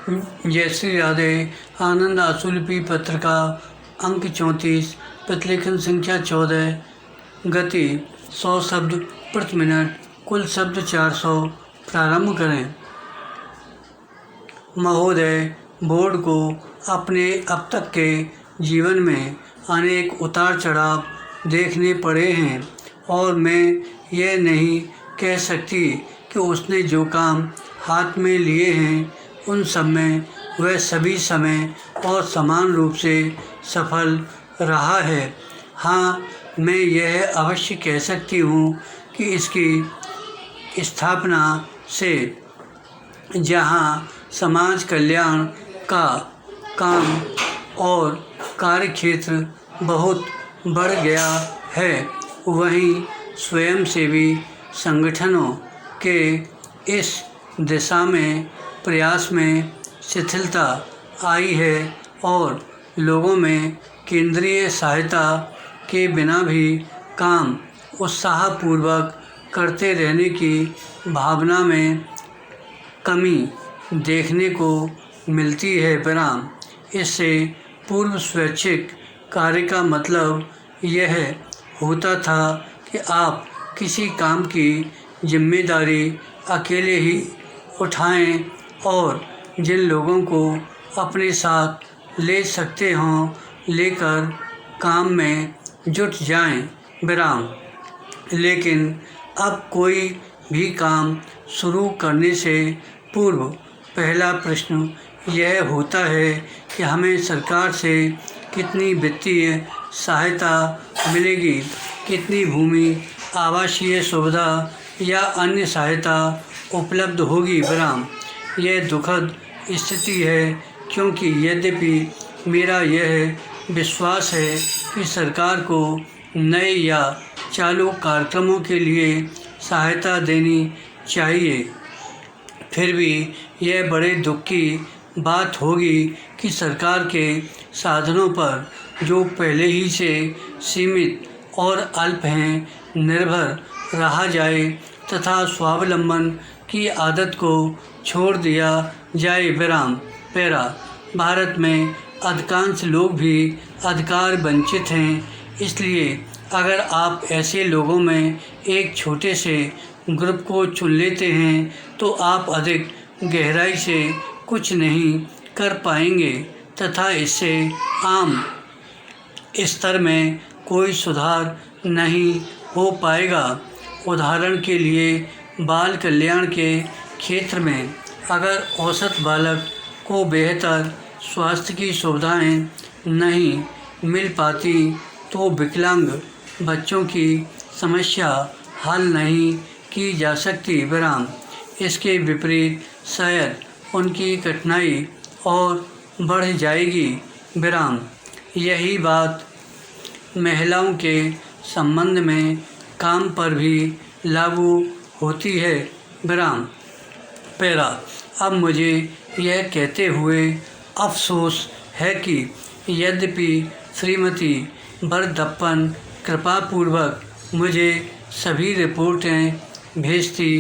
जयश्री राधे। आनंद आशुलिपि पत्रिका अंक 34, प्रतिलेखन संख्या 14, गति 100 शब्द प्रति मिनट, कुल शब्द 400। प्रारंभ करें। महोदय, बोर्ड को अपने अब तक के जीवन में अनेक उतार चढ़ाव देखने पड़े हैं और मैं यह नहीं कह सकती कि उसने जो काम हाथ में लिए हैं उन सब में वह सभी समय और समान रूप से सफल रहा है। हाँ, मैं यह अवश्य कह सकती हूँ कि इसकी स्थापना से जहाँ समाज कल्याण का काम और कार्यक्षेत्र बहुत बढ़ गया है, वहीं स्वयंसेवी संगठनों के इस दिशा में प्रयास में शिथिलता आई है और लोगों में केंद्रीय सहायता के बिना भी काम उत्साहपूर्वक करते रहने की भावना में कमी देखने को मिलती है। विराम। इससे पूर्व स्वैच्छिक कार्य का मतलब यह होता था कि आप किसी काम की जिम्मेदारी अकेले ही उठाएं और जिन लोगों को अपने साथ ले सकते हों लेकर काम में जुट जाएं। विराम। लेकिन अब कोई भी काम शुरू करने से पूर्व पहला प्रश्न यह होता है कि हमें सरकार से कितनी वित्तीय सहायता मिलेगी, कितनी भूमि, आवासीय सुविधा या अन्य सहायता उपलब्ध होगी। विराम। यह दुखद स्थिति है क्योंकि यद्यपि मेरा यह विश्वास है कि सरकार को नए या चालू कार्यक्रमों के लिए सहायता देनी चाहिए, फिर भी यह बड़े दुख की बात होगी कि सरकार के साधनों पर, जो पहले ही से सीमित और अल्प हैं, निर्भर रहा जाए तथा स्वावलंबन की आदत को छोड़ दिया जाए। विराम। पैरा। भारत में अधिकांश लोग भी अधिकार वंचित हैं, इसलिए अगर आप ऐसे लोगों में एक छोटे से ग्रुप को चुन लेते हैं तो आप अधिक गहराई से कुछ नहीं कर पाएंगे तथा इससे आम स्तर में कोई सुधार नहीं हो पाएगा। उदाहरण के लिए बाल कल्याण के क्षेत्र में अगर औसत बालक को बेहतर स्वास्थ्य की सुविधाएं नहीं मिल पाती तो विकलांग बच्चों की समस्या हल नहीं की जा सकती। विराम। इसके विपरीत शायद उनकी कठिनाई और बढ़ जाएगी। विराम। यही बात महिलाओं के संबंध में काम पर भी लागू होती है। विराम। पैरा। अब मुझे यह कहते हुए अफसोस है कि यद्यपि श्रीमती बरदप्पन कृपापूर्वक मुझे सभी रिपोर्टें भेजती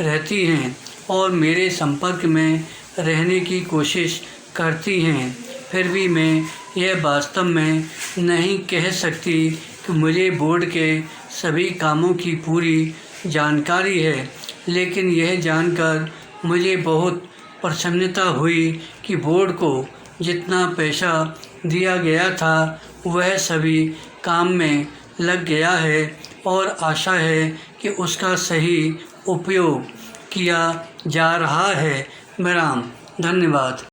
रहती हैं और मेरे संपर्क में रहने की कोशिश करती हैं, फिर भी मैं यह वास्तव में नहीं कह सकती कि मुझे बोर्ड के सभी कामों की पूरी जानकारी है। लेकिन यह जानकर मुझे बहुत प्रसन्नता हुई कि बोर्ड को जितना पैसा दिया गया था वह सभी काम में लग गया है और आशा है कि उसका सही उपयोग किया जा रहा है। विराम। धन्यवाद।